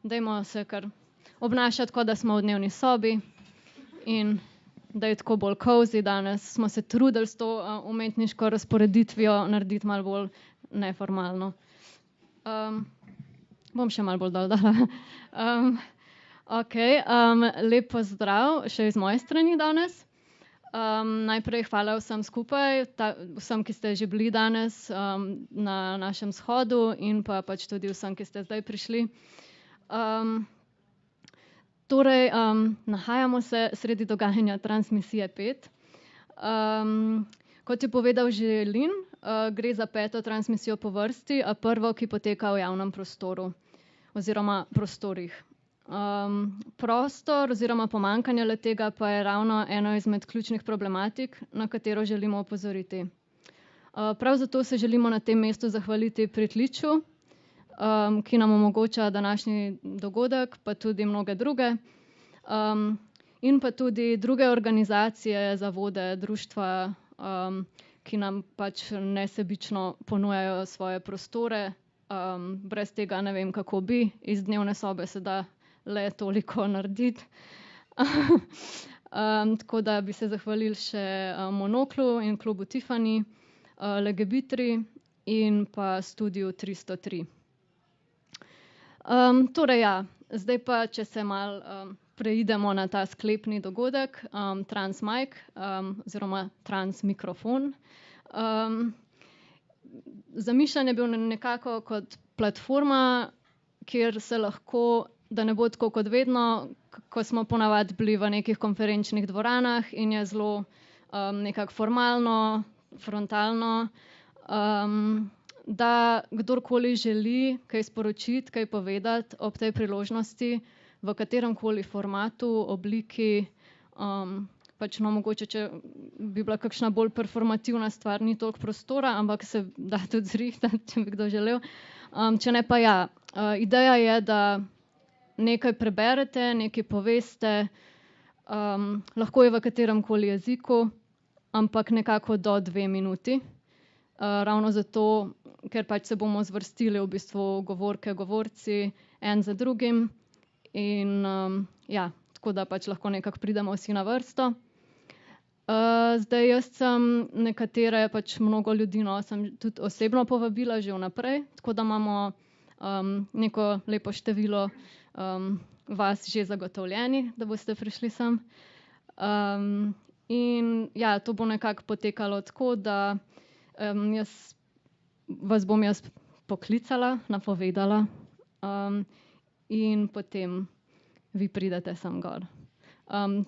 dajmo se kar obnašati, kot da smo v dnevni sobi in da je tako bolj cozy danes. Smo se trudili s to umetniško razporeditvijo narediti malo bolj neformalno. Bom še malo bolj dol dala. Okej, lep pozdrav še iz moje strani danes. Najprej hvala vsem skupaj, vsem, ki ste že bili danes na našem shodu in pa pač tudi vsem, ki ste zdaj prišli. Torej, nahajamo se sredi dogajanja Transmisije 5. Kot je povedal že Lin, gre za 5. transmisijo po vrsti, a prvo, ki poteka v javnem prostoru oziroma prostorih. Prostor oziroma pomanjkanje le-tega pa je ravno eno izmed ključnih problematik, na katero želimo opozoriti. Prav zato se želimo na tem mestu zahvaliti Pritličju, ki nam omogoča današnji dogodek, pa tudi mnoge druge. In pa tudi druge organizacije, zavode, društva, ki nam pač nesebično ponujajo svoje prostore. Brez tega ne vem, kako bi. Iz dnevne sobe se da le toliko narediti. Tako da bi se zahvalili še Monoklu in klubu Tiffany, Legebitri in pa Studiu 303. Torej ja, zdaj pa, če se malo preidemo na ta sklepni dogodek, Transmic, oziroma Transmikrofon. Zamišljen je bil nekako kot platforma, kjer se lahko, da ne bo tako kot vedno, ko smo ponavadi bili v nekih konferenčnih dvoranah in je zelo nekako formalno, frontalno, da kdorkoli želi kaj sporočiti, kaj povedati ob tej priložnosti, v kateremkoli formatu, obliki, pač no, mogoče, če bi bila kakšna bolj performativna stvar, ni toliko prostora, ampak se da tudi zrihtati, če bi kdo želel. Če ne pa ja, ideja je, da nekaj preberete, nekaj poveste, lahko je v kateremkoli jeziku, ampak nekako do 2 minuti. Ravno zato, ker pač se bomo zvrstili v bistvu govorke, govorci, en za drugim. In ja, tako da pač lahko nekako pridemo vsi na vrsto. Zdaj jaz sem nekatere, pač mnogo ljudi, no, sem tudi osebno povabila že vnaprej, tako da imamo neko lepo število vas že zagotovljenih, da boste prišli sem. In ja, to bo nekako potekalo tako, da vas bom jaz poklicala, napovedala, in potem vi pridete sem gor.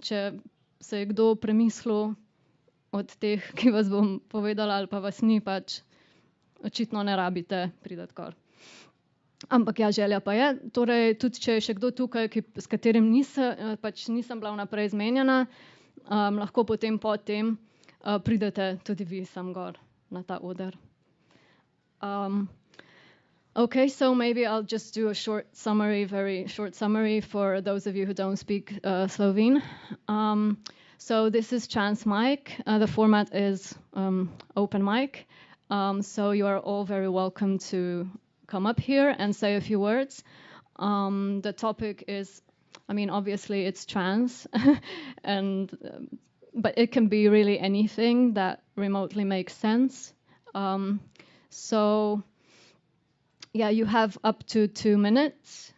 Če se je kdo premislil od teh, ki vas bom povedala, ali pa vas ni, pač očitno ne rabite priti gor. Ampak ja, želja pa je. Torej, tudi če je še kdo tukaj, s katerim nisem bila vnaprej zmenjena, lahko potem po tem pridete tudi vi sem gor na ta oder. Okay, so maybe I'll just do a short summary, very short summary for those of you who don't speak Slovene. So this is Transmic. The format is open mic. So you are all very welcome to come up here and say a few words. The topic is, I mean, obviously it's trans, but it can be really anything that remotely makes sense. So yeah, you have up to 2 minutes,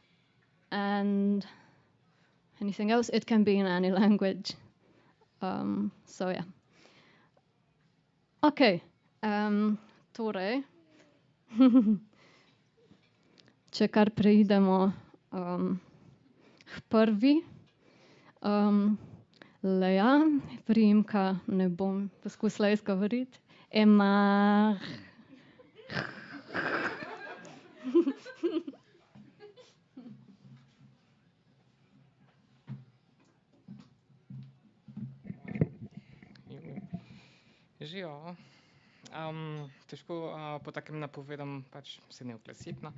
and anything else, it can be in any language. So yeah. Okay, torej, če kar preidemo k prvi. Lea, priimka ne bom poskusila izgovoriti. Emma. Živijo. Težko po takem napovedam, pač se ne oglasiti, no.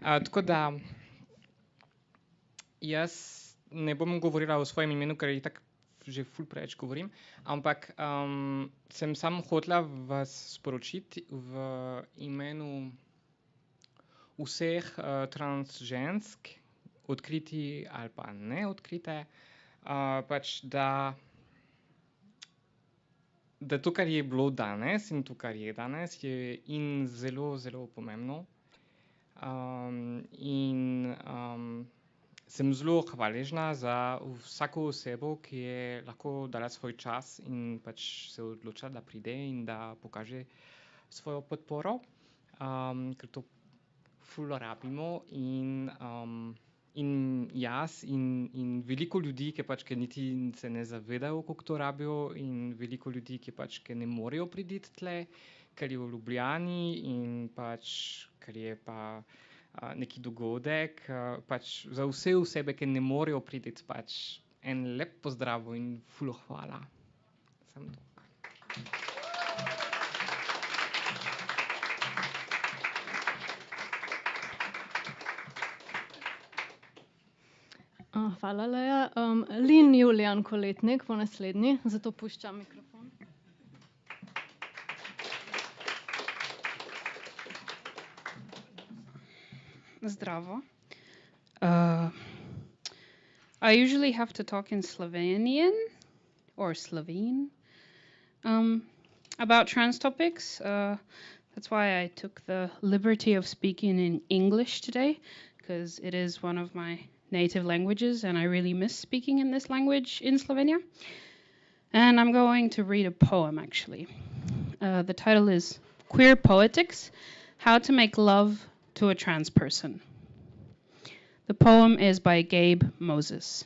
Tako da jaz ne bom govorila o svojem imenu, ker itak že ful preveč govorim, ampak sem samo hotela vas sporočiti v imenu vseh trans žensk odkriti ali pa neodkrite, pač da to, kar je bilo danes in to, kar je danes, je in zelo, zelo pomembno. Sem zelo hvaležna za vsako osebo, ki je lahko dala svoj čas in pač se odločila, da pride in da pokaže svojo podporo, ker to ful rabimo in jaz in veliko ljudi, ki niti se ne zavedajo, koliko to rabijo, in veliko ljudi, ki ne morejo priti tle, ker je v Ljubljani in pač ker je pa neki dogodek, pač za vse osebe, ki ne morejo priti, pač en lep pozdrav in ful hvala. Samo to. Hvala, Leja. Lin Julijan Koletnik bo naslednji, zato puščam mikrofon. Zdravo. I usually have to talk in Slovenian or Slovene about trans topics. That's why I took the liberty of speaking in English today, because it is one of my native languages and I really miss speaking in this language in Slovenia. And I'm going to read a poem, actually. The title is Queer Poetics: How to Make Love to a Trans Person. The poem is by Gabe Moses.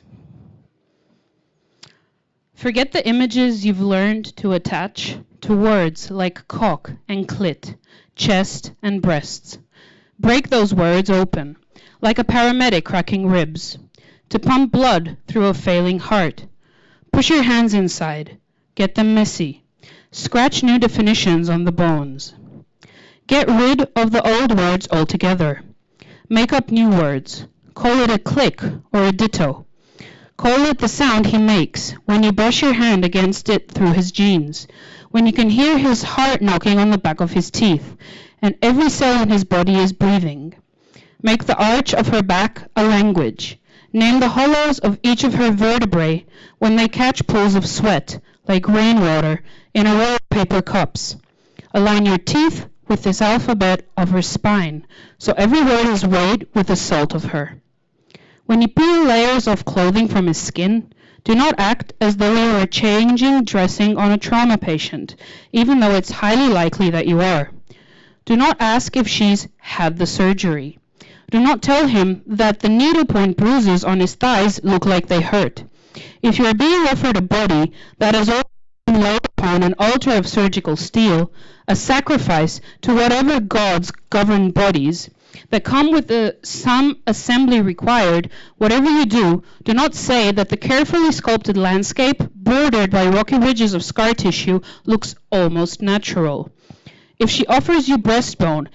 Forget the images you've learned to attach to words like cock and clit, chest and breasts. Break those words open, like a paramedic cracking ribs, to pump blood through a failing heart. Push your hands inside, get them messy, scratch new definitions on the bones. Get rid of the old words altogether. Make up new words. Call it a click or a ditto. Call it the sound he makes when you brush your hand against it through his jeans, when you can hear his heart knocking on the back of his teeth, and every cell in his body is breathing. Make the arch of her back a language. Name the hollows of each of her vertebrae when they catch pools of sweat, like rainwater, in a row of paper cups. Align your teeth with this alphabet of her spine, so every word is weighed with the salt of her. When you peel layers of clothing from his skin, do not act as though you are changing dressing on a trauma patient, even though it's highly likely that you are. Do not ask if she's had the surgery. Do not tell him that the needlepoint bruises on his thighs look like they hurt. If you are being offered a body that has already been laid upon an altar of surgical steel, a sacrifice to whatever gods govern bodies, that come with some assembly required, whatever you do, do not say that the carefully sculpted landscape, bordered by rocky ridges of scar tissue, looks almost natural. If she offers you breastbone,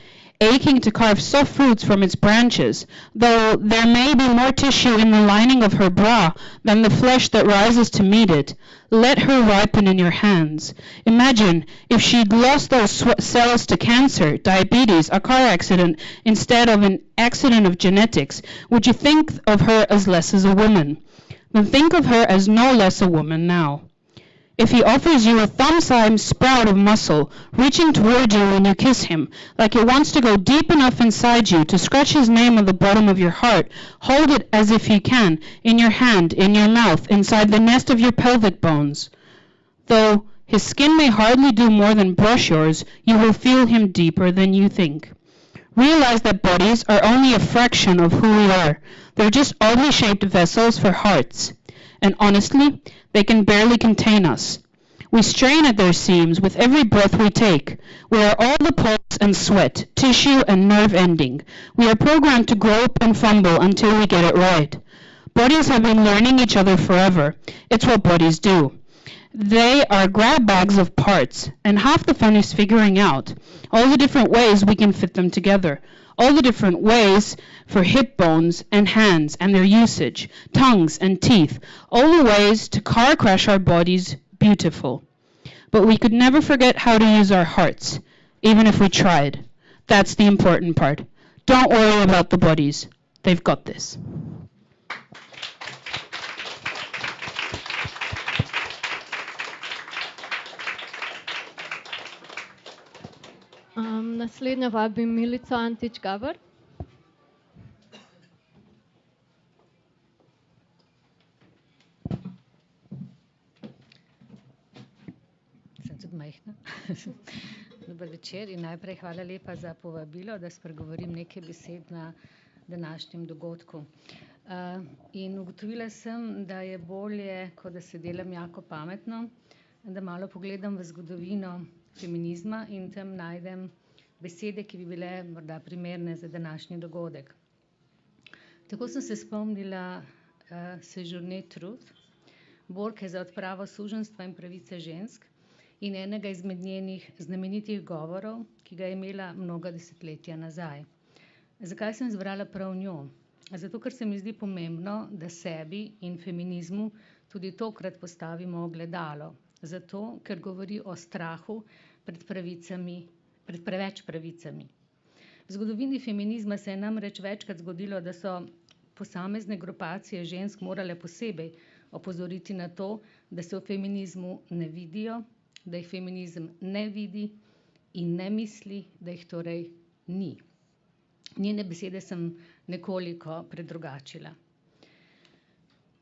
aching to carve soft fruits from its branches, though there may be more tissue in the lining of her bra than the flesh that rises to meet it, let her ripen in your hands. Imagine if she'd lost those cells to cancer, diabetes, a car accident, instead of an accident of genetics. Would you think of her as less as a woman? Then think of her as no less a woman now. If he offers you a thumb-sized sprout of muscle, reaching toward you when you kiss him, like it wants to go deep enough inside you to scratch his name on the bottom of your heart, hold it as if you can, in your hand, in your mouth, inside the nest of your pelvic bones. Though his skin may hardly do more than brush yours, you will feel him deeper than you think. Realize that bodies are only a fraction of who we are. They're just oddly shaped vessels for hearts. And honestly, they can barely contain us. We strain at their seams with every breath we take. We are all the pulse and sweat, tissue and nerve ending. We are programmed to grope and fumble until we get it right. Bodies have been learning each other forever. It's what bodies do. They are grab bags of parts, and half the fun is figuring out all the different ways we can fit them together. All the different ways for hip bones and hands and their usage, tongues and teeth, all the ways to car crash our bodies beautiful. But we could never forget how to use our hearts, even if we tried. That's the important part. Don't worry about the bodies. They've got this. Naslednja vabim Milico Antič Gaber. Sem tudi majhna. Dober večer in najprej hvala lepa za povabilo, da spregovorim nekaj besed na današnjem dogodku. In ugotovila sem, da je bolje, kot da se delam jako pametno, da malo pogledam v zgodovino feminizma in tam najdem besede, ki bi bile morda primerne za današnji dogodek. Tako sem se spomnila Sejourné Truth, borke za odpravo suženjstva in pravice žensk in enega izmed njenih znamenitih govorov, ki ga je imela mnoga desetletja nazaj. Zakaj sem izbrala prav njo? Zato, ker se mi zdi pomembno, da sebi in feminizmu tudi tokrat postavimo ogledalo. Zato, ker govori o strahu pred preveč pravicami. V zgodovini feminizma se je namreč večkrat zgodilo, da so posamezne grupacije žensk morale posebej opozoriti na to, da se v feminizmu ne vidijo, da jih feminizem ne vidi in ne misli, da jih torej ni. Njene besede sem nekoliko predrugačila.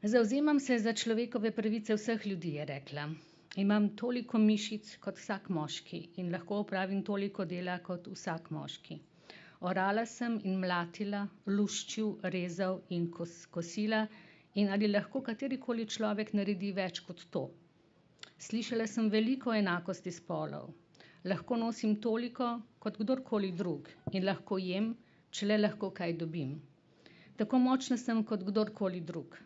Zavzemam se za človekove pravice vseh ljudi, je rekla. Imam toliko mišic kot vsak moški in lahko opravim toliko dela kot vsak moški. Orala sem in mlatila, luščil, rezal in kosila in ali lahko katerikoli človek naredi več kot to. Slišala sem veliko enakosti spolov. Lahko nosim toliko kot kdorkoli drug in lahko jem, če le lahko kaj dobim. Tako močna sem kot kdorkoli drug.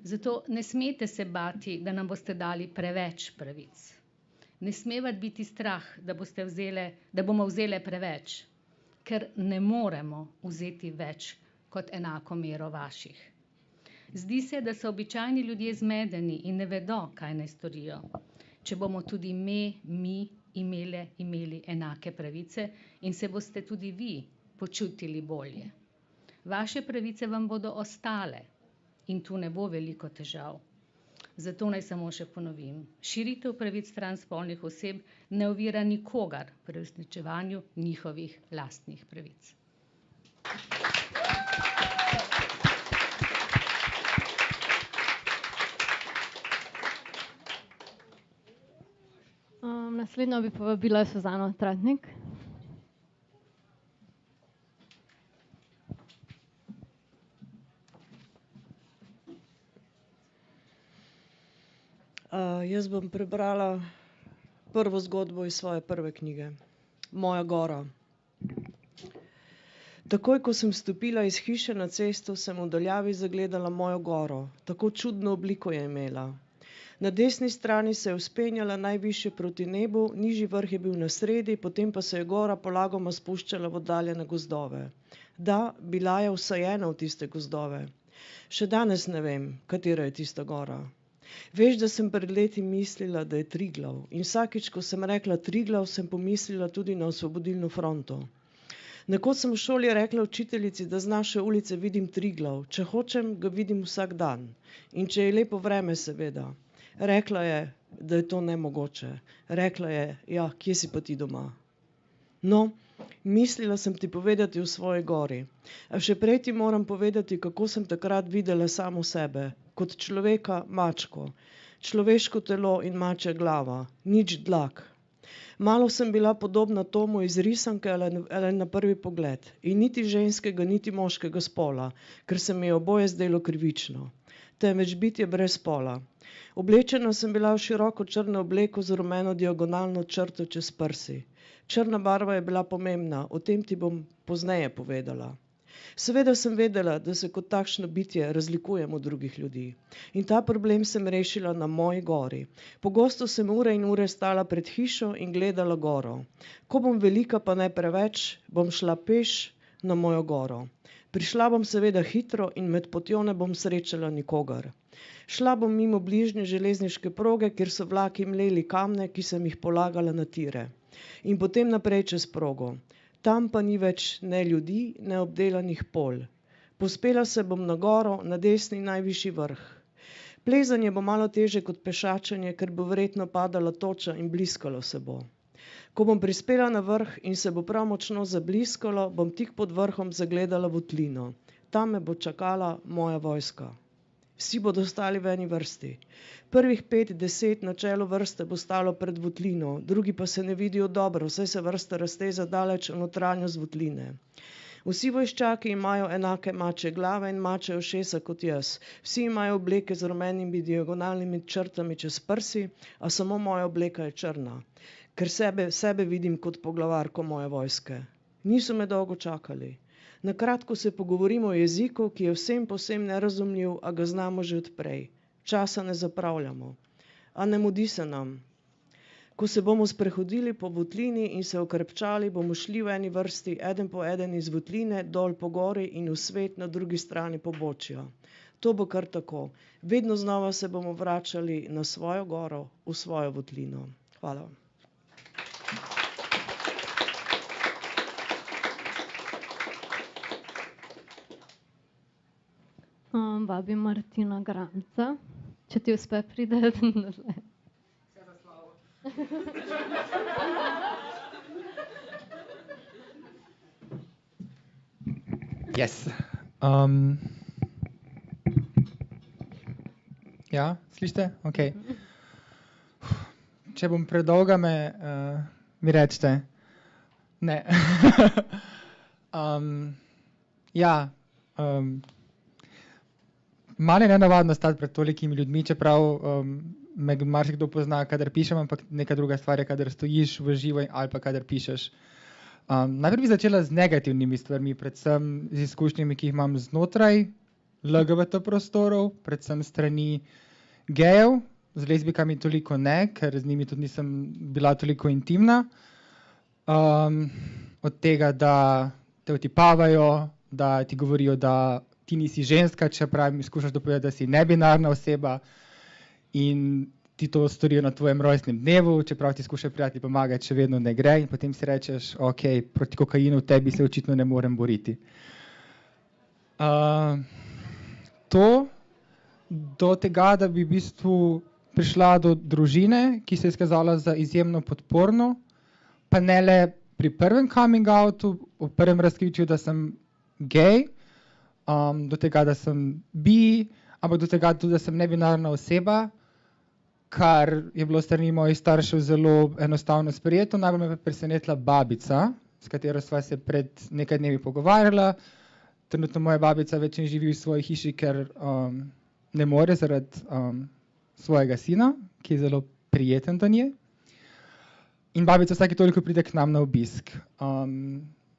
Zato ne smete se bati, da nam boste dali preveč pravic. Ne sme vas biti strah, da bomo vzele preveč, ker ne moremo vzeti več kot enako mero vaših. Zdi se, da so običajni ljudje zmedeni in ne vedo, kaj naj storijo. Če bomo tudi mi imeli enake pravice in se boste tudi vi počutili bolje. Vaše pravice vam bodo ostale in tu ne bo veliko težav. Zato naj samo še ponovim. Širitev pravic transspolnih oseb ne ovira nikogar pri uresničevanju njihovih lastnih pravic. Naslednjo bi povabila Suzano Tratnik. Jaz bom prebrala prvo zgodbo iz svoje prve knjige. Moja gora. Takoj, ko sem stopila iz hiše na cesto, sem v daljavi zagledala mojo goro. Tako čudno obliko je imela. Na desni strani se je vzpenjala najvišje proti nebu, nižji vrh je bil na sredi, potem pa se je gora polagoma spuščala v oddaljene gozdove. Da, bila je vsajena v tiste gozdove. Še danes ne vem, katera je tista gora. Veš, da sem pred leti mislila, da je Triglav. In vsakič, ko sem rekla Triglav, sem pomislila tudi na Osvobodilno fronto. Nekoč sem v šoli rekla učiteljici, da z naše ulice vidim Triglav. Če hočem, ga vidim vsak dan. In če je lepo vreme, seveda. Rekla je, da je to nemogoče. Rekla je, ja, kje si pa ti doma? No, mislila sem ti povedati o svoji gori. A še prej ti moram povedati, kako sem takrat videla samo sebe. Kot človeka mačko. Človeško telo in mačja glava. Nič dlak. Malo sem bila podobna Tomu iz risanke ali na prvi pogled. In niti ženskega, niti moškega spola, ker se mi je oboje zdelo krivično. Temveč bitje brez spola. Oblečena sem bila v široko črno obleko z rumeno diagonalno črto čez prsi. Črna barva je bila pomembna, o tem ti bom pozneje povedala. Seveda sem vedela, da se kot takšno bitje razlikujem od drugih ljudi. In ta problem sem rešila na moji gori. Pogosto sem ure in ure stala pred hišo in gledala goro. Ko bom velika, pa ne preveč, bom šla peš na mojo goro. Prišla bom seveda hitro in med potjo ne bom srečala nikogar. Šla bom mimo bližnje železniške proge, kjer so vlaki mleli kamne, ki sem jih polagala na tire. In potem naprej čez progo. Tam pa ni več ne ljudi, ne obdelanih polj. Povzpela se bom na goro, na desni najvišji vrh. Plezanje bo malo težje kot pešačenje, ker bo verjetno padala toča in bliskalo se bo. Ko bom prispela na vrh in se bo prav močno zabliskalo, bom tik pod vrhom zagledala votlino. Tam me bo čakala moja vojska. Vsi bodo stali v eni vrsti. Prvih 5-10 na čelu vrste bo stalo pred votlino, drugi pa se ne vidijo dobro, saj se vrsta razteza daleč v notranjost votline. Vsi vojščaki imajo enake mačje glave in mačje ušesa kot jaz. Vsi imajo obleke z rumenimi diagonalnimi črtami čez prsi, a samo moja obleka je črna, ker sebe vidim kot poglavarko moje vojske. Niso me dolgo čakali. Na kratko se pogovorimo o jeziku, ki je vsem povsem nerazumljiv, a ga znamo že odprej. Časa ne zapravljamo. A ne mudi se nam. Ko se bomo sprehodili po votlini in se okrepčali, bomo šli v eni vrsti, eden po eden iz votline, dol po gori in v svet na drugi strani pobočja. To bo kar tako. Vedno znova se bomo vračali na svojo goro, v svojo votlino. Hvala. Vabim Martina Gramca, če ti uspe priti nazaj. Yes. Ja, slišite? Okay. Če bom predolga, mi rečete. Ne. Malo je nenavadno stati pred tolikimi ljudmi, čeprav me marsikdo pozna, kadar pišem, ampak neka druga stvar je, kadar stojiš v živo ali pa kadar pišeš. Najprej bi začela z negativnimi stvarmi, predvsem z izkušnjami, ki jih imam znotraj LGBT prostorov, predvsem strani gejev, z lezbikami toliko ne, ker z njimi tudi nisem bila toliko intimna. Od tega, da te otipavajo, da ti govorijo, da ti nisi ženska, čeprav mi skušaš dopovedati, da si nebinarna oseba in ti to storijo na tvojem rojstnem dnevu, čeprav ti skušajo prijatelji pomagati, še vedno ne gre in potem si rečeš, ok, proti kokainu v tebi se očitno ne morem boriti. To do tega, da bi v bistvu prišla do družine, ki se je izkazala za izjemno podporno, pa ne le pri prvem coming outu, v prvem razkritju, da sem gej, do tega, da sem bi, ampak do tega tudi, da sem nebinarna oseba, kar je bilo strani mojih staršev zelo enostavno sprejeto. Najbolj me je presenetila babica, s katero sva se pred nekaj dnevi pogovarjala. Trenutno moja babica več ne živi v svoji hiši, ker ne more zaradi svojega sina, ki je zelo prijeten do nje. In babica vsake toliko pride k nam na obisk.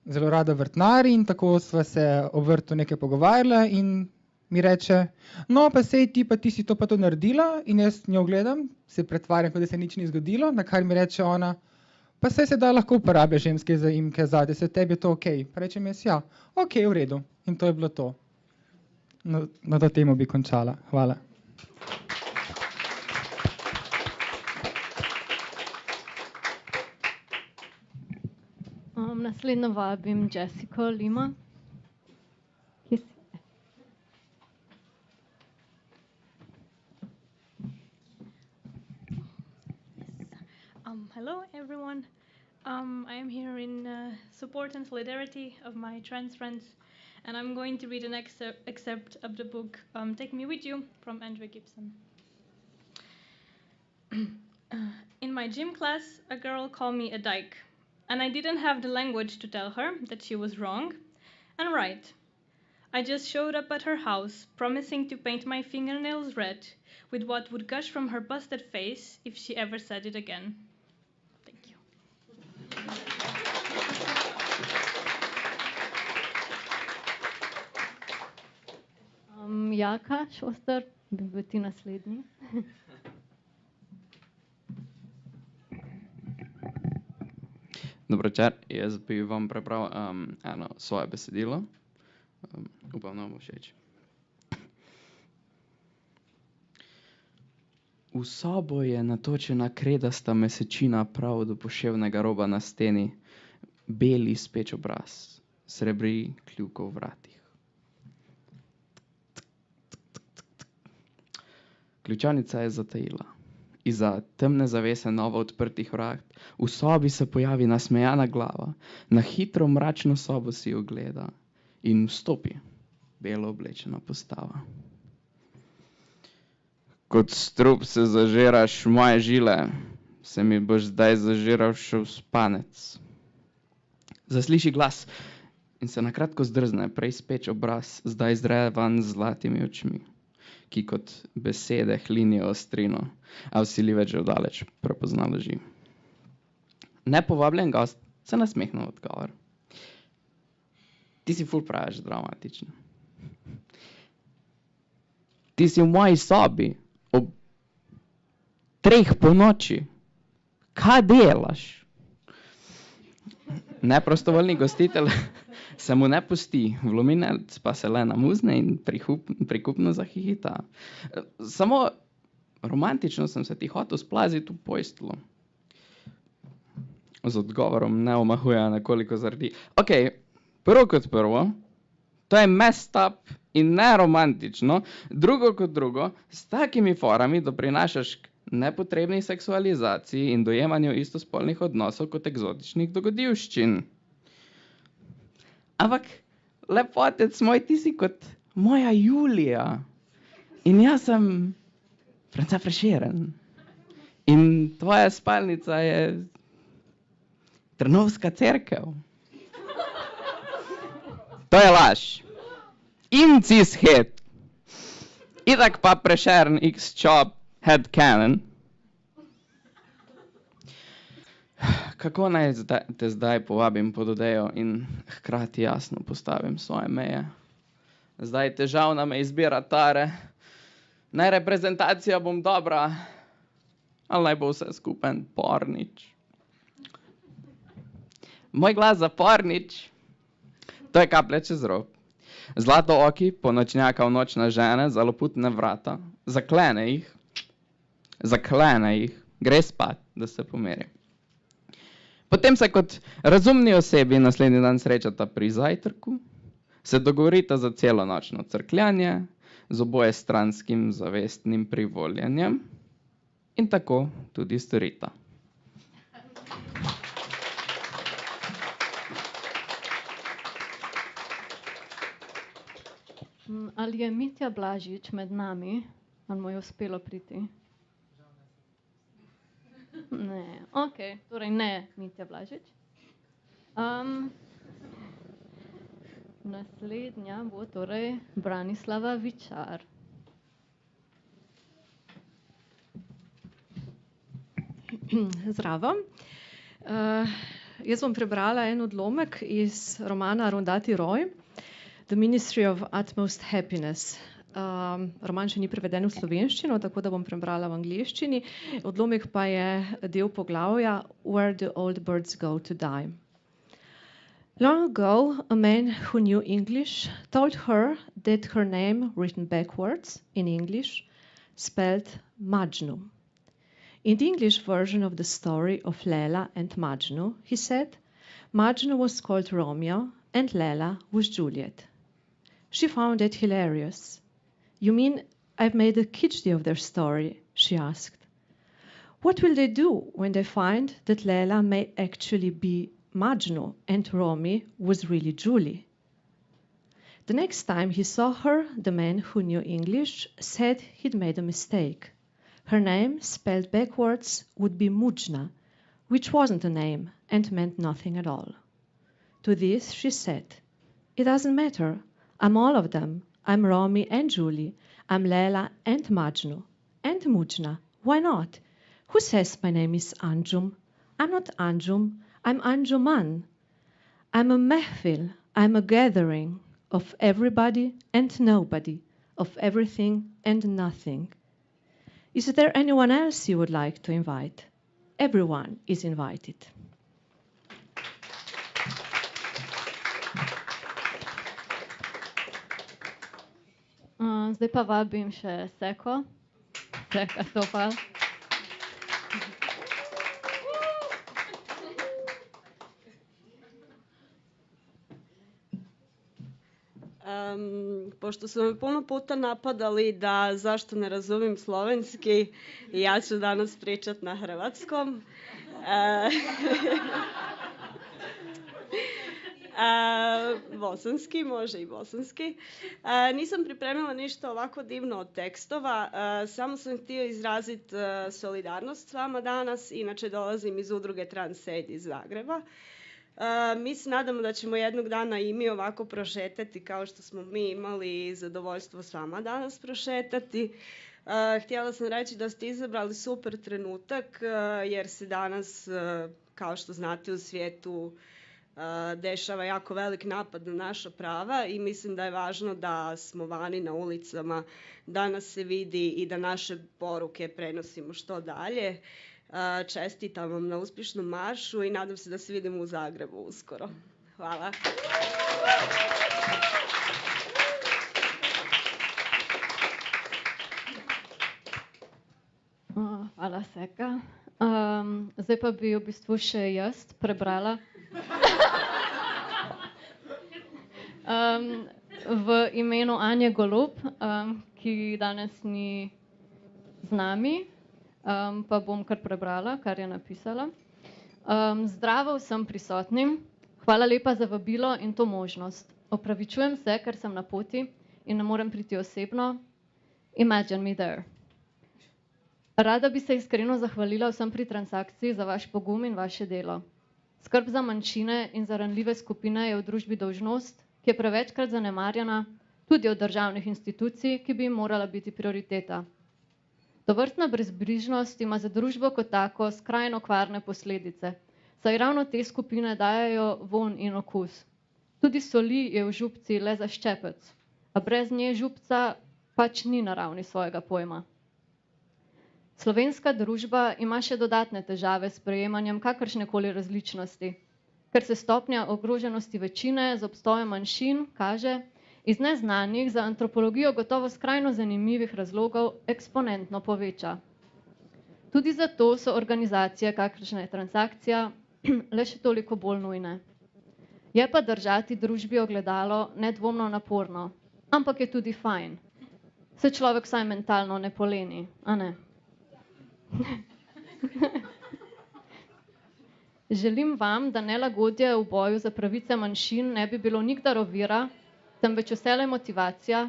Zelo rada vrtnari in tako sva se o vrtu nekaj pogovarjala in mi reče, no pa sej ti pa ti si to pa to naredila in jaz njo gledam, se pretvarjam, kot da se nič ni zgodilo, na kar mi reče ona, pa sej se da lahko uporablja ženske zaimke zate, se tebi je to okej. Pa rečem jaz, ja, okej, v redu. In to je bilo to. Na to temo bi končala. Hvala. Naslednjo vabim Jessico Lima. Hello, everyone. I am here in support and solidarity of my trans friends, and I'm going to read an excerpt of the book Take Me With You from Andrea Gibson. In my gym class, a girl called me a dyke, and I didn't have the language to tell her that she was wrong and right. I just showed up at her house, promising to paint my fingernails red with what would gush from her busted face if she ever said it again. Thank you. Jaka Šoster, bi bil ti naslednji. Dobro večer, jaz bi vam prebral eno svoje besedilo. Upam, da vam bo všeč. V sobo je natočena kredasta mesečina prav do poševnega roba na steni, beli speč obraz, srebri kljuko v vratih. Ključanica je zatajila. Iza temne zavese novo odprtih vrat, v sobi se pojavi nasmejana glava, na hitro mračno sobo si ogleda in vstopi belo oblečena postava. Kot strup se zažiraš moje žile, se mi boš zdaj zažiral še v spanec. Zasliši glas in se nakratko zdrzne, prej speč obraz, zdaj zrevan z zlatimi očmi, ki kot besede hlinijo ostrino, a vsiljive že vdaleč prepozna laži. Nepovabljen gost se nasmehne v odgovor. Ti si ful preveč dramatičen. Ti si v moji sobi ob 3 ponoči. Kaj delaš? Neprostovoljni gostitelj se mu ne pusti, vlominec pa se le namuzne in prikupno zahihita. Samo romantično sem se ti hotel splaziti v posteljo. Z odgovorom ne omahuje, nekoliko zaradi. Ok, prvo kot prvo, to je messed up in neromantično. Drugo kot drugo, s takimi forami doprinašaš k nepotrebni seksualizaciji in dojemanju istospolnih odnosov kot eksotičnih dogodivščin. Ampak, lepotec moj, ti si kot moja Julija. In jaz sem Franca Prešeren. In tvoja spalnica je Trnovska cerkev. To je laž. In cishet. Itak pa Prešeren x chop headcanon. Kako naj te zdaj povabim pod odejo in hkrati jasno postavim svoje meje? Zdaj težavna me izbira tare. Naj reprezentacija bom dobra, ali naj bo vse skupen pornič. Moj glas za pornič, to je kaplja čez rob. Zlato oki ponočnjaka v nočna žene, zaloputne vrata, zaklene jih, gre spat, da se pomeri. Potem se kot razumni osebi naslednji dan srečata pri zajtrku, se dogovorita za celo nočno crkljanje, z oboje stranskim zavestnim privoljenjem in tako tudi storita. Ali je Mitja Blažič med nami? Ali mu je uspelo priti? Ne, ok, torej ne Mitja Blažič. Naslednja bo torej Branislava Vičar. Zdravo. Jaz bom prebrala en odlomek iz romana Arundhati Roy, The Ministry of Utmost Happiness. Roman še ni preveden v slovenščino, tako da bom prebrala v angleščini. Odlomek pa je del poglavja Where the Old Birds Go to Die. Long ago, a man who knew English told her that her name, written backwards in English, spelled Majnu. In the English version of the story of Leila and Majnu, he said, Majnu was called Romeo and Leila was Juliet. She found it hilarious. You mean I've made a kitschy of their story? She asked. What will they do when they find that Leila may actually be Majnu and Romy was really Julie? The next time he saw her, the man who knew English said he'd made a mistake. Her name, spelled backwards, would be Mujna, which wasn't a name and meant nothing at all. To this she said, It doesn't matter. I'm all of them. I'm Romy and Julie. I'm Leila and Majnu. And Mujna. Why not? Who says my name is Anjum? I'm not Anjum. I'm Anjuman. I'm a mehfil. I'm a gathering of everybody and nobody, of everything and nothing. Is there anyone else you would like to invite? Everyone is invited. Zdaj pa vabim še Seko. Seka Topal. Pošto su me puno puta napadali da zašto ne razumijem slovenski, ja ću danas pričat na hrvatskom. Bosanski, može i bosanski. Nisam pripremila ništa ovako divno od tekstova, samo sam htio izraziti solidarnost s vama danas, inače dolazim iz udruge Transed iz Zagreba. Mi se nadamo da ćemo jednog dana i mi ovako prošetati kao što smo mi imali zadovoljstvo s vama danas prošetati. Htjela sam reći da ste izabrali super trenutak jer se danas, kao što znate, u svijetu dešava jako velik napad na naša prava i mislim da je važno da smo vani na ulicama, da nas se vidi i da naše poruke prenosimo što dalje. Čestitam vam na uspješnom maršu i nadam se da se vidimo u Zagrebu uskoro. Hvala. Hvala, Seka. Zdaj pa bi v bistvu še jaz prebrala v imenu Anje Golob, ki danes ni z nami. Pa bom kar prebrala, kar je napisala. Zdravo vsem prisotnim, hvala lepa za vabilo in to možnost. Opravičujem se, ker sem na poti in ne morem priti osebno. Imagine me there. Rada bi se iskreno zahvalila vsem pri transakciji za vaš pogum in vaše delo. Skrb za manjšine in za ranljive skupine je v družbi dolžnost, ki je prevečkrat zanemarjena, tudi od državnih institucij, ki bi jim morala biti prioriteta. Tovrstna brezbrižnost ima za družbo kot tako skrajno kvarne posledice, saj ravno te skupine dajejo vonj in okus. Tudi soli je v župci le za ščepec, a brez nje župca pač ni na ravni svojega pojma. Slovenska družba ima še dodatne težave s sprejemanjem kakršnekoli različnosti, ker se stopnja ogroženosti večine z obstojem manjšin kaže iz neznanih, za antropologijo gotovo skrajno zanimivih razlogov eksponentno poveča. Tudi zato so organizacije, kakršna je transakcija, le še toliko bolj nujne. Je pa držati družbi ogledalo nedvomno naporno, ampak je tudi fajn. Se človek vsaj mentalno ne poleni, a ne? Želim vam, da nelagodje v boju za pravice manjšin ne bi bilo nikdar ovira, temveč vselej motivacija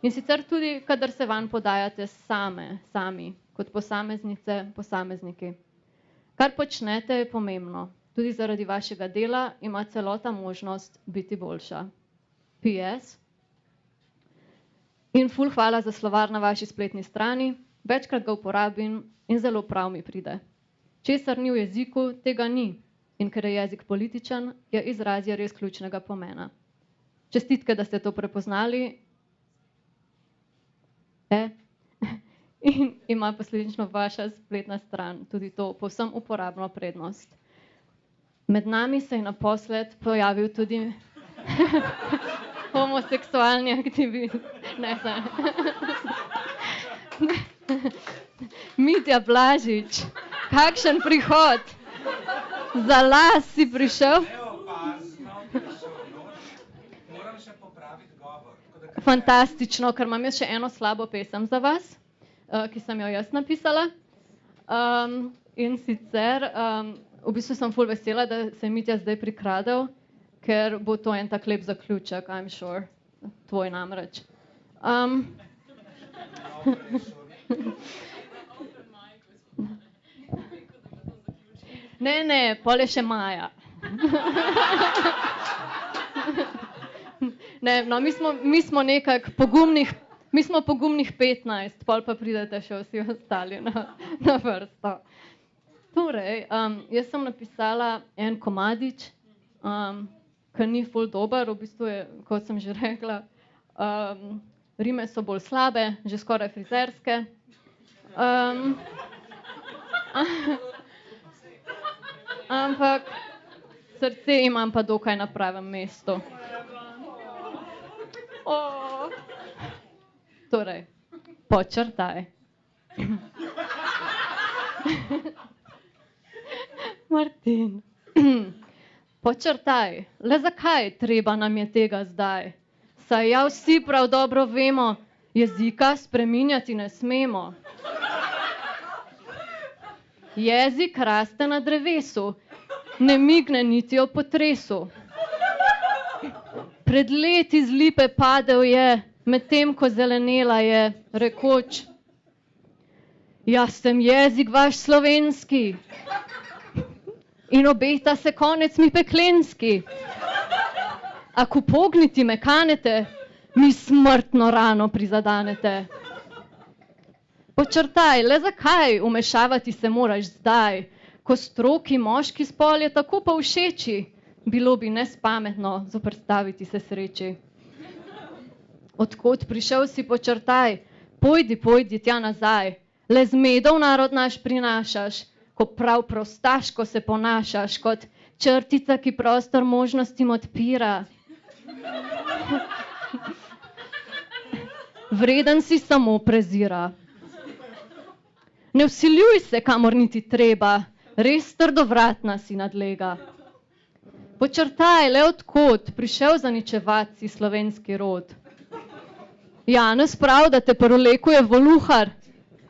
in sicer tudi, kadar se vanj podajate sami, kot posameznice, posamezniki. Kar počnete je pomembno, tudi zaradi vašega dela ima celota možnost biti boljša. PS. In ful hvala za slovar na vaši spletni strani, večkrat ga uporabim in zelo prav mi pride. Česar ni v jeziku, tega ni. In ker je jezik političen, je izrazje res ključnega pomena. Čestitke, da ste to prepoznali. In ima posledično vaša spletna stran tudi to povsem uporabno prednost. Med nami se je naposled pojavil tudi homoseksualni aktivist. Ne, Mitja Blažič, kakšen prihod. Za las si prišel? Fantastično, ker imam jaz še eno slabo pesem za vas, ki sem jo jaz napisala. In sicer, v bistvu sem ful vesela, da se je Mitja zdaj prikradel, ker bo to en tak lep zaključek, I'm sure. Tvoj namreč. Ne, pol je še Maja. Ne, no, mi smo nekako pogumnih 15, pol pa pridete še vsi ostali na vrsto. Torej, jaz sem napisala en komadič, ki ni ful dober, v bistvu je, kot sem že rekla, rime so bolj slabe, že skoraj frizerske. Ampak srce imam pa dokaj na pravem mestu. Torej, počrtaj. Martin, počrtaj, le zakaj treba nam je tega zdaj? Saj ja vsi prav dobro vemo, jezika spreminjati ne smemo. Jezik raste na drevesu, ne migne niti o potresu. Pred leti z lipe padel je, medtem ko zelenela je, rekoč: jaz sem jezik vaš slovenski in obeta se konec mi peklenski. Ako pogniti me kanete, mi smrtno rano prizadanete. Počrtaj, le zakaj umešavati se moraš zdaj, ko stroki moški spol je tako pa všeči, bilo bi nespametno zoperstaviti se sreči. Odkot prišel si, počrtaj, pojdi tja nazaj, le zmedov narod naš prinašaš, ko prav prostaško se ponašaš, kot črtica, ki prostor možnostim odpira. Vreden si samo prezira. Ne vsiljuj se, kamor niti treba, res trdovratna si nadlega. Počrtaj, le odkot prišel zaničevat si slovenski rod. Janez prav, da te prolekuje voluhar,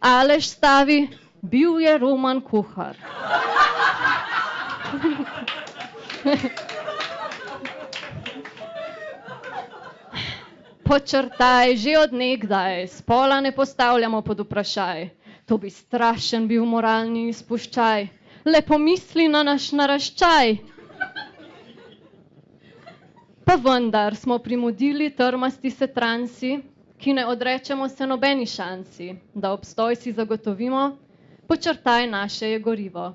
Aleš stavi, bil je Roman kuhar. Počrtaj, že od nekdaj, spola ne postavljamo pod vprašaj. To bi strašen bil moralni izpuščaj. Le pomisli na naš naraščaj. Pa vendar smo primudili trmasti se transi, ki ne odrečemo se nobeni šansi, da obstoj si zagotovimo, počrtaj naše je gorivo.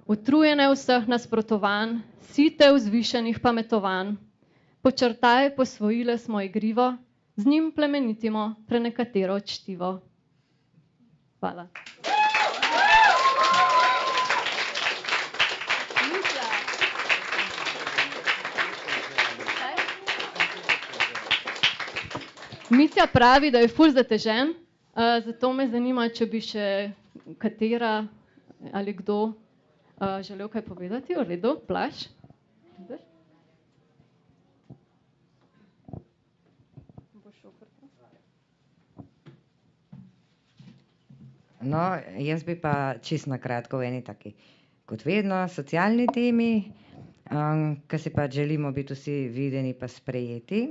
Utrujene vseh nasprotovanj, site vzvišenih pametovanj, počrtaj posvojile smo igrivo, z njim plemenitimo prenekatero čtivo. Hvala. Mitja pravi, da je ful zatežen, zato me zanima, če bi še katera ali kdo želel kaj povedati. V redu, Blaž. No, jaz bi pa čisto na kratko v eni taki, kot vedno, socialni temi, ki si pa želimo biti vsi videni pa sprejeti.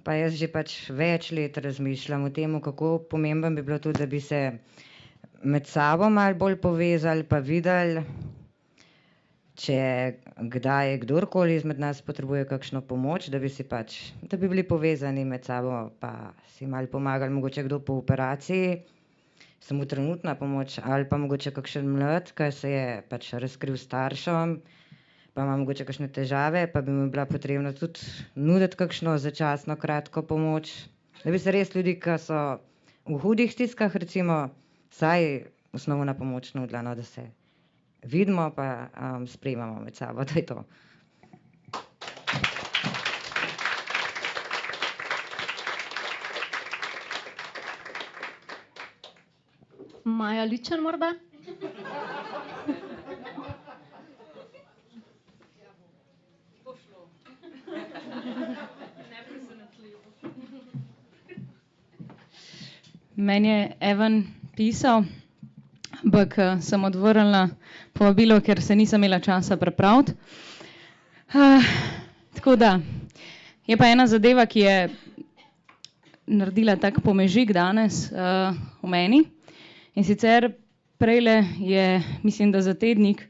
Pa jaz že pač več let razmišljam o tem, kako pomembno bi bilo tudi, da bi se med sabo malo bolj povezali pa videli, če kdaj kdorkoli izmed nas potrebuje kakšno pomoč, da bi bili povezani med sabo pa si malo pomagali, mogoče kdo po operaciji, samo trenutna pomoč, ali pa mogoče kakšen mlad, ki se je pač razkril staršem, pa ima mogoče kakšne težave, pa bi mu bila potrebna tudi nuditi kakšno začasno kratko pomoč, da bi se res ljudi, ki so v hudih stiskah, recimo, vsaj osnovna pomoč nudila, no, da se vidimo pa sprejemamo med sabo, to je to. Maja Ličen morda? Meni je Evan pisal, ampak sem odvrnila povabilo, ker se nisem imela časa pripraviti. Tako da, je pa ena zadeva, ki je naredila tak pomežik danes v meni. In sicer prejle je, mislim, da za tednik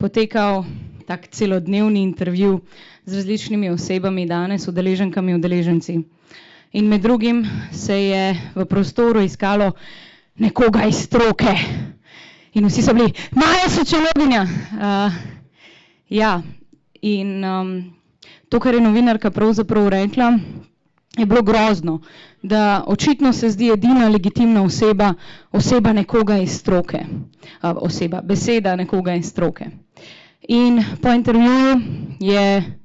potekal tak celodnevni intervju z različnimi osebami danes, udeleženkami, udeleženci. In med drugim se je v prostoru iskalo nekoga iz stroke. In vsi so bili, Maja sociologinja! Ja, in to, kar je novinarka pravzaprav rekla, je bilo grozno, da očitno se zdi edina legitimna oseba nekoga iz stroke. Beseda nekoga iz stroke. In po intervjuju je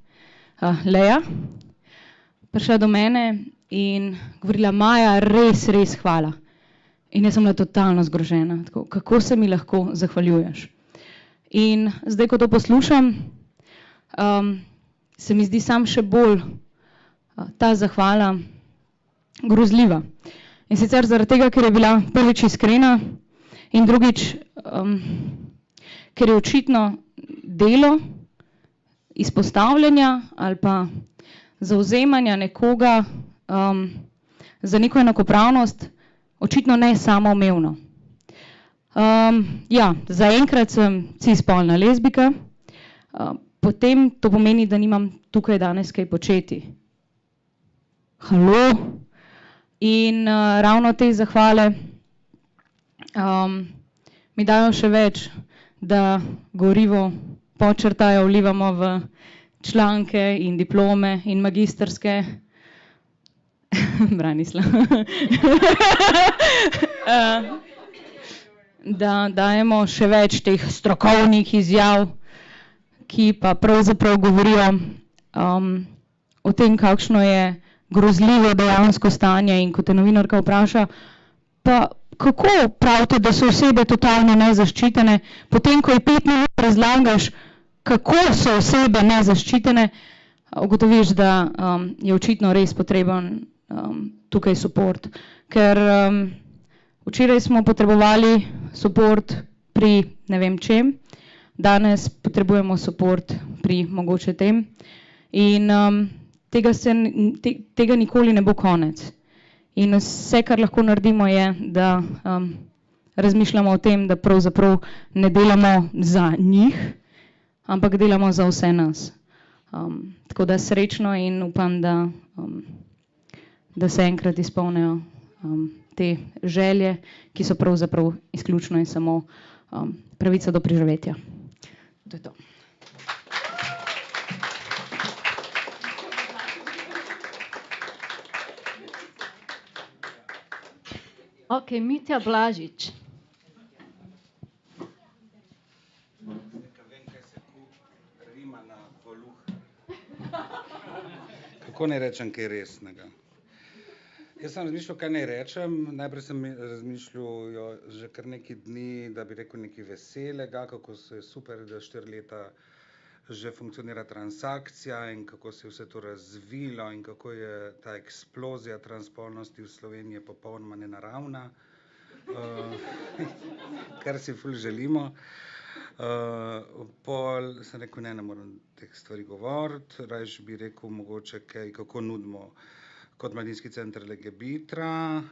Leja prišla do mene in govorila, Maja, res, res hvala. In jaz sem bila totalno zgrožena, tako, kako se mi lahko zahvaljuješ. In zdaj, ko to poslušam, se mi zdi sam še bolj ta zahvala grozljiva. In sicer zaradi tega, ker je bila prvič iskrena in drugič, ker je očitno delo izpostavljanja ali pa zavzemanja nekoga za neko enakopravnost očitno ne samoumevno. Ja, zaenkrat sem cisspolna lezbika, potem to pomeni, da nimam tukaj danes kaj početi. Halo? In ravno te zahvale mi dajo še več, da gorivo podčrtajo vlivamo v članke in diplome in magistrske. Branislav. Da dajemo še več teh strokovnih izjav, ki pa pravzaprav govorijo o tem, kakšno je grozljivo dejansko stanje, in ko te novinarka vpraša, pa kako pravite, da so osebe totalno nezaščitene, potem ko je 5 minut razlagaš, kako so osebe nezaščitene, ugotoviš, da je očitno res potreben tukaj suport. Ker včeraj smo potrebovali suport pri ne vem čem, danes potrebujemo suport pri mogoče tem. In tega nikoli ne bo konec. In vse, kar lahko naredimo, je, da razmišljamo o tem, da pravzaprav ne delamo za njih, ampak delamo za vse nas. Tako da srečno in upam, da se enkrat izpolnijo te želje, ki so pravzaprav izključno in samo pravica do preživetja. To je to. Ok, Mitja Blažič. Kako naj rečem kaj resnega? Jaz sem razmišljal, kaj naj rečem. Najprej sem razmišljal že kar nekaj dni, da bi rekel nekaj veselega, kako se je super, da 4 leta že funkcionira transakcija in kako se je vse to razvilo in kako je ta eksplozija transspolnosti v Sloveniji popolnoma nenaravna, kar si ful želimo. Pol sem rekel, ne morem teh stvari govoriti, rajši bi rekel mogoče kaj, kako nudimo kot Mladinski center Legebitra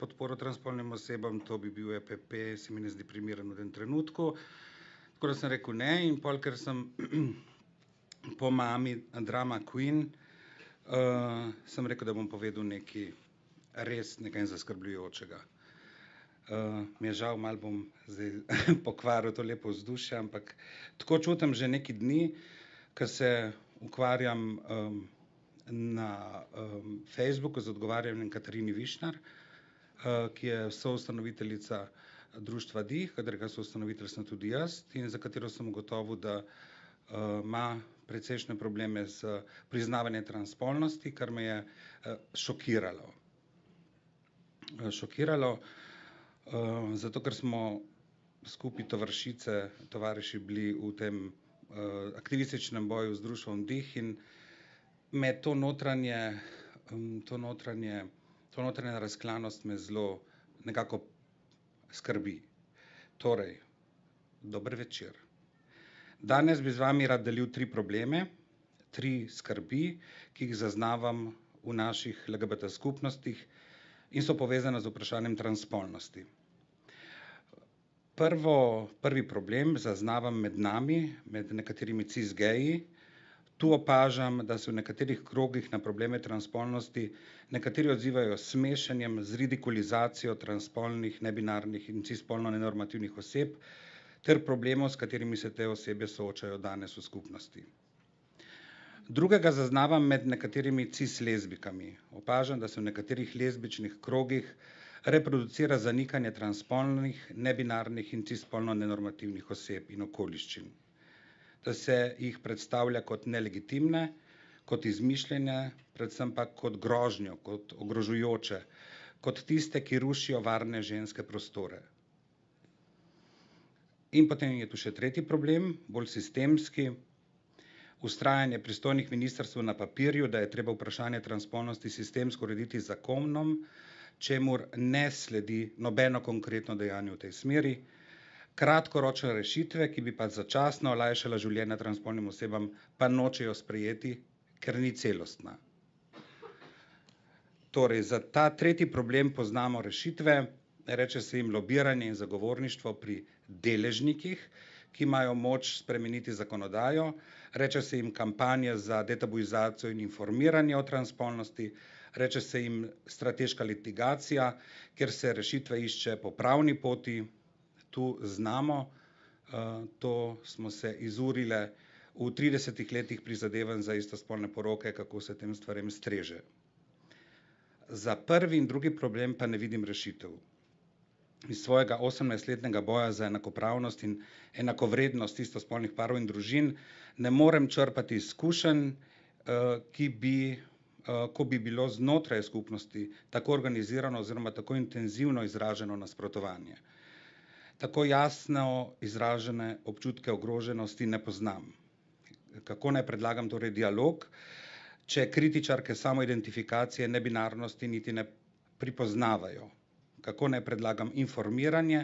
podporo transspolnim osebam, to bi bil EPP, se mi ne zdi primeren v tem trenutku. Tako da sem rekel ne, in pol, ker sem po mami drama queen, sem rekel, da bom povedal nekaj resnega in zaskrbljujočega. Mi je žal, malo bom zdaj pokvaril to lepo vzdušje, ampak tako čutim že nekaj dni, ko se ukvarjam na Facebooku z odgovarjanjem Katarini Višnar, ki je soustanoviteljica društva Dih, katerega soustanovitelj sem tudi jaz in za katero sem ugotovil, da ima precejšnje probleme z priznavanjem transspolnosti, kar me je šokiralo. Zato ker smo skupaj tovariši bili v tem aktivističnem boju z društvom Dih in me to notranja razklanost me zelo nekako skrbi. Torej, dober večer. Danes bi z vami rad delil 3 probleme, 3 skrbi, ki jih zaznavam v naših LGBT skupnostih in so povezane z vprašanjem transspolnosti. Prvi problem zaznavam med nami, med nekaterimi cis-geji. Tu opažam, da se v nekaterih krogih na probleme transspolnosti nekateri odzivajo s smešanjem, z ridikulizacijo transspolnih, nebinarnih in cisspolno nenormativnih oseb ter problemov, s katerimi se te osebe soočajo danes v skupnosti. Drugega zaznavam med nekaterimi cis-lezbikami. Opažam, da se v nekaterih lezbičnih krogih reproducira zanikanje transspolnih, nebinarnih in cisspolno nenormativnih oseb in okoliščin. Da se jih predstavlja kot nelegitimne, kot izmišljene, predvsem pa kot grožnjo, kot ogrožujoče, kot tiste, ki rušijo varne ženske prostore. In potem je tu še tretji problem, bolj sistemski. Vztrajanje pristojnih ministrstv na papirju, da je treba vprašanje transspolnosti sistemsko urediti z zakonom, čemur ne sledi nobeno konkretno dejanje v tej smeri, kratkoročne rešitve, ki bi pa začasno olajšala življenje transspolnim osebam, pa nočejo sprejeti, ker ni celostna. Torej, za ta tretji problem poznamo rešitve, reče se jim lobiranje in zagovorništvo pri deležnikih, ki imajo moč spremeniti zakonodajo, reče se jim kampanja za detabuizacijo in informiranje o transspolnosti, reče se jim strateška litigacija, kjer se rešitve išče po pravni poti, tu znamo, to smo se izurile v 30 letih prizadevanj za istospolne poroke, kako se tem stvarem streže. Za prvi in drugi problem pa ne vidim rešitev. Iz svojega 18-letnega boja za enakopravnost in enakovrednost istospolnih parov in družin ne morem črpati izkušenj, ko bi bilo znotraj skupnosti tako organizirano oziroma tako intenzivno izraženo nasprotovanje. Tako jasno izražene občutke ogroženosti ne poznam. Kako naj predlagam torej dialog, če kritičarke samoidentifikacije nebinarnosti niti ne pripoznavajo? Kako naj predlagam informiranje,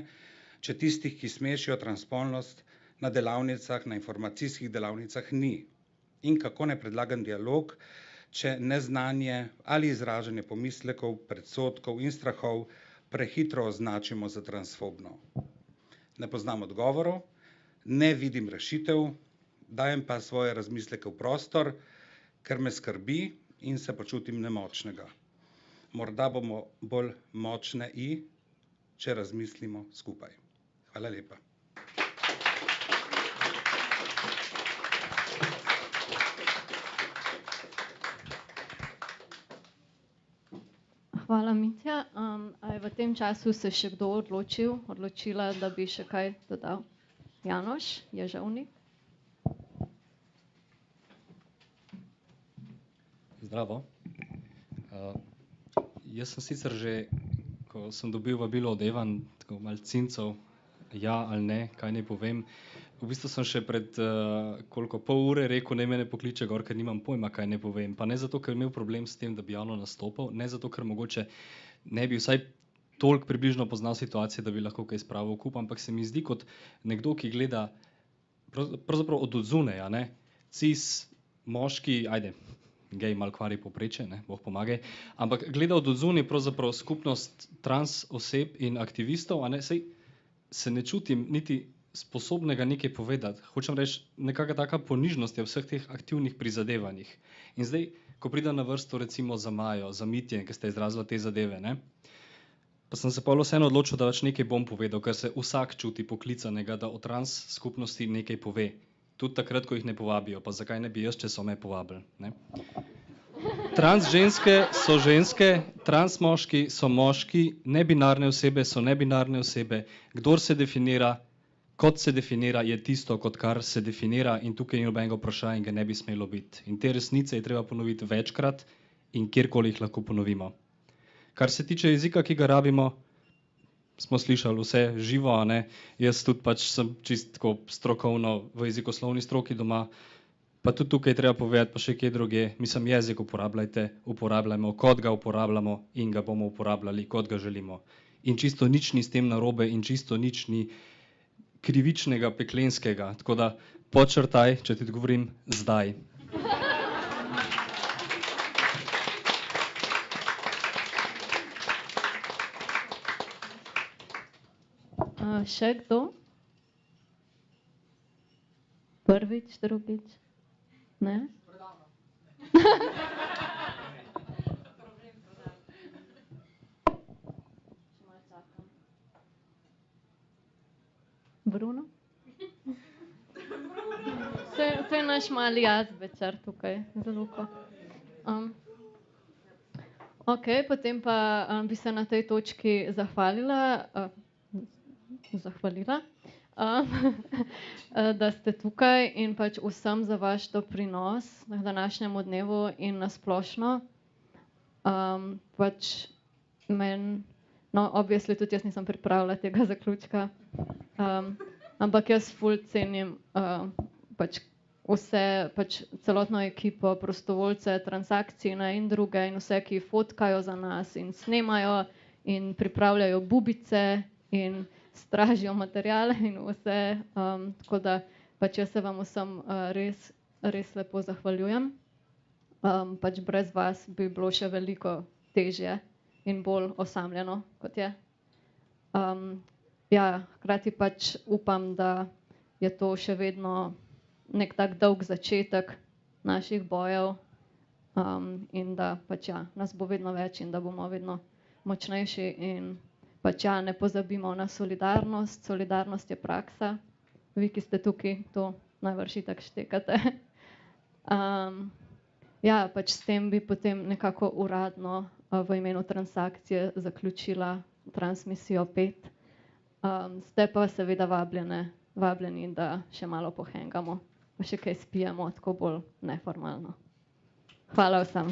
če tistih, ki smešijo transspolnost na delavnicah, na informacijskih delavnicah ni? In kako naj predlagam dialog, če neznanje ali izražanje pomislekov, predsodkov in strahov prehitro označimo za transfobno? Ne poznam odgovorov, ne vidim rešitev, dajem pa svoje razmisleke v prostor, ker me skrbi in se počutim nemočnega. Morda bomo bolj močne če razmislimo skupaj. Hvala lepa. Hvala, Mitja. A je v tem času se še kdo odločila, da bi še kaj dodal? Janoš Ježovnik. Zdravo. Jaz sem sicer že, ko sem dobil vabilo od Evan, tako malo cincov, ja ali ne, kaj naj povem. V bistvu sem še pred pol ure rekel, naj me ne pokliče gor, ker nimam pojma, kaj naj povem. Pa ne zato, ker imel problem s tem, da bi javno nastopal, ne zato, ker mogoče ne bi vsaj toliko približno poznal situacije, da bi lahko kaj spravil v kup, ampak se mi zdi kot nekdo, ki gleda pravzaprav od odzune, a ne, cis, moški, gej malo kvari povprečje, ne, Bog pomagaj, ampak gleda od odzune pravzaprav skupnost trans oseb in aktivistov, a ne, saj se ne čutim niti sposobnega nekaj povedati. Hočem reči, nekaka taka ponižnost je v vseh teh aktivnih prizadevanjih. In zdaj, ko pride na vrsto recimo za Majo, za Mitje, ki ste izrazila te zadeve, ne, pa sem se pol vseeno odločil, da nekaj bom povedal, ker se vsak čuti poklicanega, da o trans skupnosti nekaj pove. Tudi takrat, ko jih ne povabijo, pa zakaj ne bi jaz, če so me povabili, ne. Trans ženske so ženske, trans moški so moški, nebinarne osebe so nebinarne osebe, kdor se definira, kot se definira, je tisto, kot kar se definira in tukaj ni nobenega vprašanja in ga ne bi smelo biti. In te resnice je treba ponoviti večkrat in kjerkoli jih lahko ponovimo. Kar se tiče jezika, ki ga rabimo, smo slišali vse živo, a ne, jaz tudi pač sem čisto tako strokovno v jezikoslovni stroki doma, pa tudi tukaj treba povedati, pa še kje drugje, mislim, jezik uporabljajmo, kot ga uporabljamo in ga bomo uporabljali, kot ga želimo. In čisto nič ni s tem narobe in čisto nič ni krivičnega, peklenskega, tako da podčrtaj, če ti odgovorim, zdaj. Še kdo? Prvič, drugič? Ne? Bruno? To je naš mali jazbečar tukaj za Luko. Okej, potem pa bi se na tej točki zahvalila, da ste tukaj in pač vsem za vaš doprinos na današnjemu dnevu in na splošno. Pač meni, no, obviously tudi jaz nisem pripravila tega zaključka, ampak jaz ful cenim pač vse, pač celotno ekipo, prostovoljce, transakcije in druge in vse, ki fotkajo za nas in snemajo in pripravljajo bubice in stražijo materijale in vse. Tako da pač jaz se vam vsem res lepo zahvaljujem. Pač brez vas bi bilo še veliko težje in bolj osamljeno, kot je. Ja, hkrati pač upam, da je to še vedno nek tak dolg začetek naših bojev in da pač ja, nas bo vedno več in da bomo vedno močnejši in pač ja, ne pozabimo na solidarnost. Solidarnost je praksa. Vi, ki ste tukaj, to najbrž itak štekate. Ja, pač s tem bi potem nekako uradno v imenu transakcije zaključila transmisijo 5. Ste pa seveda vabljeni, da še malo pohengamo, pa še kaj spijemo, tako bolj neformalno. Hvala vsem.